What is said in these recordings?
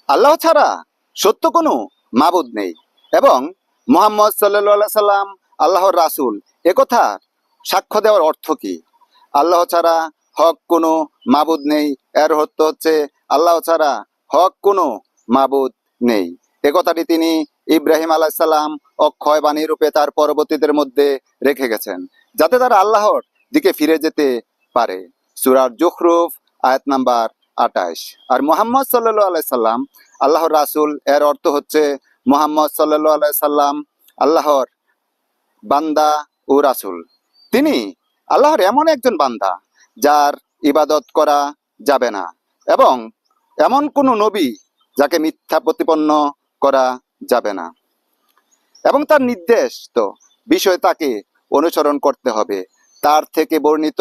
আল্লাহ ছাড়া সত্য কোনো মাবুদ নেই এবং মুহাম্মদ সাল্লাল্লাহু সাল্লাম আল্লাহর রাসূল, একথা সাক্ষ্য দেওয়ার অর্থ কি? আল্লাহ ছাড়া হক কোনো মাবুদ নেই, এর অর্থ হচ্ছে আল্লাহ ছাড়া হক কোনো মাবুদ নেই। এ কথাটি তিনি ইব্রাহিম আলাইহিস সালাম অক্ষয় বাণী রূপে তার পরবর্তীদের মধ্যে রেখে গেছেন, যাতে তারা আল্লাহর দিকে ফিরে যেতে পারে। সূরা জুখরুফ আয়াত নাম্বার 28। আর মুহাম্মদ সাল্লাল্লাহু আলাইহি সাল্লাম আল্লাহর রাসূল, এর অর্থ হচ্ছে মুহাম্মদ সাল্লাল্লাহু আলাইহি সাল্লাম আল্লাহর বান্দা ও রাসূল। তিনি আল্লাহর এমন একজন বান্দা যার ইবাদত করা যাবে না, এবং এমন কোনো নবী যাকে মিথ্যা প্রতিপন্ন করা যাবে না, এবং তার নির্দেশ তো বিষয় তাকে অনুসরণ করতে হবে। তার থেকে বর্ণিত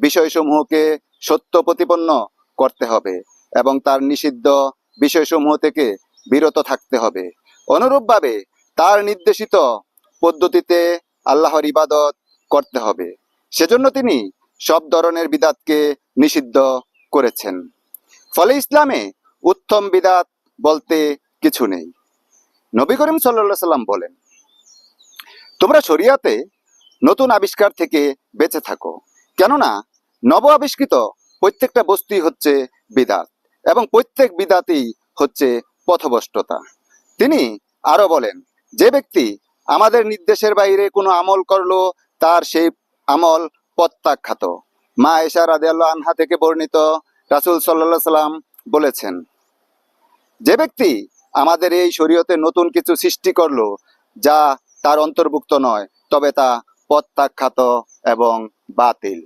বিষয়সমূহকে সত্য প্রতিপন্ন করতে হবে এবং তার নিষিদ্ধ বিষয়সমূহ থেকে বিরত থাকতে হবে। অনুরূপভাবে তার নির্দেশিত পদ্ধতিতে আল্লাহর ইবাদত করতে হবে। সেজন্য তিনি সব ধরনের বিদাতকে নিষিদ্ধ করেছেন। ফলে ইসলামে উত্তম বিদাত বলতে কিছু নেই। নবী করিম সাল্লাল্লাহু আলাইহি সাল্লাম বলেন, তোমরা শরিয়াতে নতুন আবিষ্কার থেকে বেঁচে থাকো, কেননা নব আবিষ্কৃত প্রত্যেকটা বস্তুই হচ্ছে বিদাত এবং প্রত্যেক বিদাতই হচ্ছে পথভ্রষ্টতা। তিনি আরো বলেন, যে ব্যক্তি আমাদের নির্দেশের বাইরে কোনো আমল করলো তার সেই আমল প্রত্যাখ্যাত। মা আয়েশা রাদিয়াল্লাহু আনহা থেকে বর্ণিত, রাসূল সাল্লাল্লাহু আলাইহি সাল্লাম বলেছেন, যে ব্যক্তি আমাদের এই শরীয়তে নতুন কিছু সৃষ্টি করলো যা তার অন্তর্ভুক্ত নয়, তবে তা প্রত্যাখ্যাত এবং বাতিল।